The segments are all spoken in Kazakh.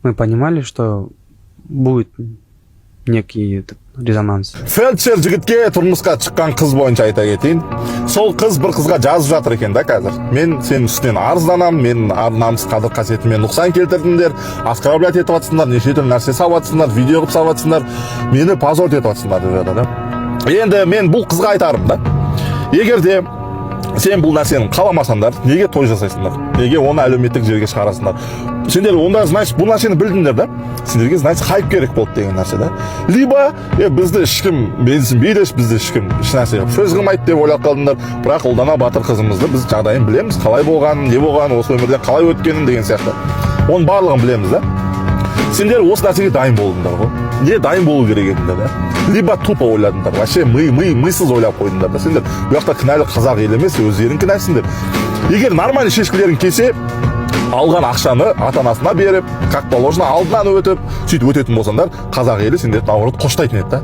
мы понимали, что будет некий резонанс. Фельдшер жігітке тұрмысқа шыққан қыз бойынша айта кетейін. Сол қыз бір қызға жазып жатыр екен да қазір. Мен сенің үстінен арызданам, мен ар-намыс қадір қасиетіме нұқсан келтірдіңдер, оскорблять етіп жатсыңдар, неше түрлі нәрсе салып жатсыңдар, видео қылып салып жатсыңдар, мені позор етіп жатсыңдар деп жатыр да. Енді мен бұл қызға айтарым да. Егер де сен бұл нәрсені қаламасаңдар, неге той жасайсыңдар? Неге оны әлеуметтік жерге шығарасыңдар? Сендер онда, значит, бұл нәрсені білдіңдер да? Сендерге, значит, хайп керек болды деген нәрсе да? Либо бізді ешкім менсінбейді, бізді ешкім еш нәрсе сөз қылмайды деп ойлап қалдыңдар. Бірақ Ұлдана Батыр қызымызды біз жағдайын білеміз, қалай болғанын, не болғанын, осы өмірден қалай өткенін деген сияқты. Оның барлығын білеміз да? Сендер осы нәрсеге дайын болдыңдар ғой. Не дайын болу керек едіңдер да? Либо тупо ойладыңдар, вообще мисыз ойлап қойдыңдар да. Сендер бұл жақта кінәлі қазақ ел емес, өздерің кінәсіңдер. Егер нормальный шешкілерің келсе, алған ақшаны ата-анасына беріп, как положено алдынан өтіп, сөйтіп өтетін болсаңдар, қазақ елі сендерді наоборот қоштайтын еді да.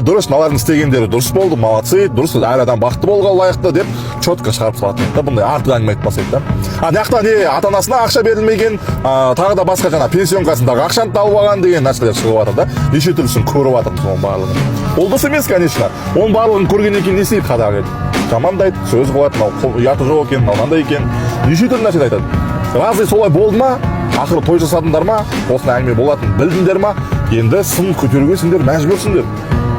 Дұрыс, мыналардың істегендері дұрыс болды, молодцы, дұрыс, әр адам бақытты болуға лайықты деп четко шығарып салатын еді да. Бұндай артық әңгіме айтпас еді да. Мынаяқта не ата-анасына ақша берілмеген, тағы да басқа жаңа пенсионкасындағы ақшаны алып алған деген нәрселер шығып жатыр да. Неше түрлісін көріп жатырмыз оның барлығын. Ол дұрыс емес, конечно. Оның барлығын көргеннен кейін не істейді қазақ елі? Жамандайды, сөз қылады, мынау ұяты жоқ екен, мынандай екен. Неше түрлі нәрсе айтады. Разы солай болды ма? Ақыры той жасадыңдар ма? Осындай әңгіме болатын білдіңдер ма? Енді сын көтеруге сендер мәжбүрсіңдер.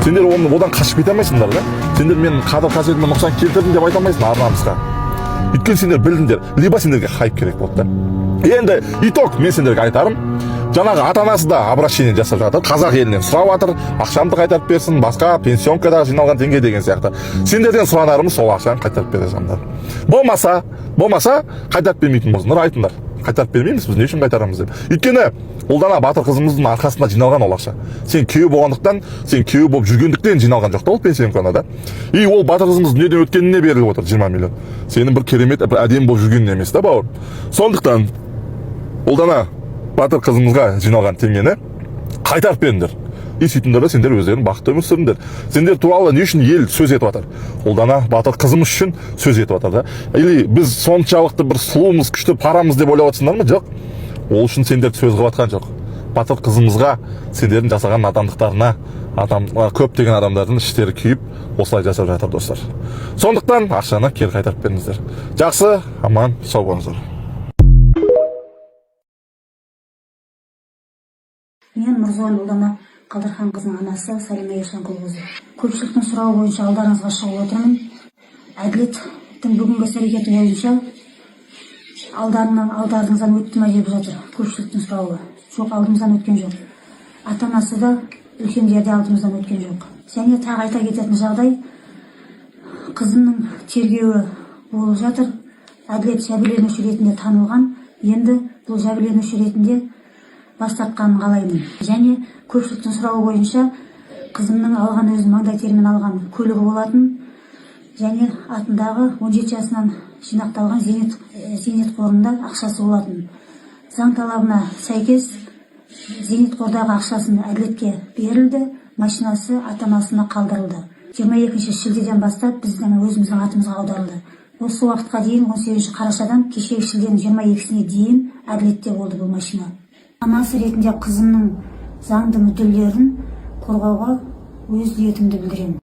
Сендер одан қашып кете алмайсыңдар да. Сендер мен қадір қасиетіме нұқсан келтірдім деп айта алмайсың ар-намысқа. Өйткені сендер білдіңдер, либо сендерге хайп керек болды да. Енді итог мен сендерге айтарым. Жаңағы ата-анасы да обращение жасап жатыр, қазақ елінен сұрап жатыр, ақшамды қайтарып берсін, басқа пенсионкадағы жиналған теңге деген сияқты. Сендерден сұранарымыз сол ақшаны қайтарып бере салыңдар. Болмаса қайтарып бермейтін болсыңдар, айтыңдар. Қайтарып бермейміз, біз не үшін қайтарамыз деп. Өйткені Ұлдана Батыр қызымыздың арқасында жиналған ол ақша. Сен күйеу болғандықтан, сен күйеу болып жүргендіктен жиналған жоқ та ол пенсионканы да. И ол Батыр қызымыз дүниеден өткеніне беріліп отыр 20 миллион. Сенің бір керемет, бір әдемі болып жүргеніне емес та бауыр. Сондықтан Ұлдана Батыр қызымызға жиналған теңгені қайтарып беріңдер. И сөйтіңдер да сендер өздерің бақытты өмір сүріңдер. Сендер туралы не үшін ел сөз етіп жатыр? Ұлдана Батыр қызымыз үшін сөз етіп жатыр да. Или біз соншалықты бір сұлуымыз, күшті парамыз деп ойлап жатсыңдар ма? Жоқ. Ол үшін сендерді сөз қылып жатқан жоқ. Батыр қызымызға сендердің жасаған надандықтарына, көптеген адамдардың іштері күйіп, осылай жасап жатыр достар. Сондықтан ақшаны кері қайтарып беріңіздер. Жақсы, аман, сау болыңыздар. Мен Мырзоған Ұлдана Қалдырханқызының анасы Сәлима Ешанқұлқызы. Көпшіліктің сұрауы бойынша алдарыңызға шығып отырмын. Әділеттің бүгінгі іс-әрекеті бойынша алдарыңыздан өтті ме деп жатыр. Көпшіліктің сұрауы. Жоқ, алдымыздан өткен жоқ. Ата-анасы да үлкендері де алдымыздан өткен жоқ. Және тағы айта кететін жағдай, қызының тергеуі болып жатыр. Әділет жәбірленуші ретінде танылған. Енді бұл жәбірленуші ретінде бас тартқанын қалаймын. Және көпшіліктің сұрауы бойынша қызымның алған өзінің маңдай терімен алған көлігі болатын, және атындағы 17 жасынан жинақталған зейнет қорында ақшасы болатын. Заң талабына сәйкес зейнет қордағы ақшасын әділетке берілді, машинасы ата-анасына қалдырылды. 22 шілдеден бастап біздің өзіміздің атымызға аударылды. Осы уақытқа дейін 18 қарашадан кешегі шілденің 22-сіне дейін әділетте болды бұл машина. Анасы ретінде қызымның заңды мүдделерін қорғауға өз ниетімді білдіремін.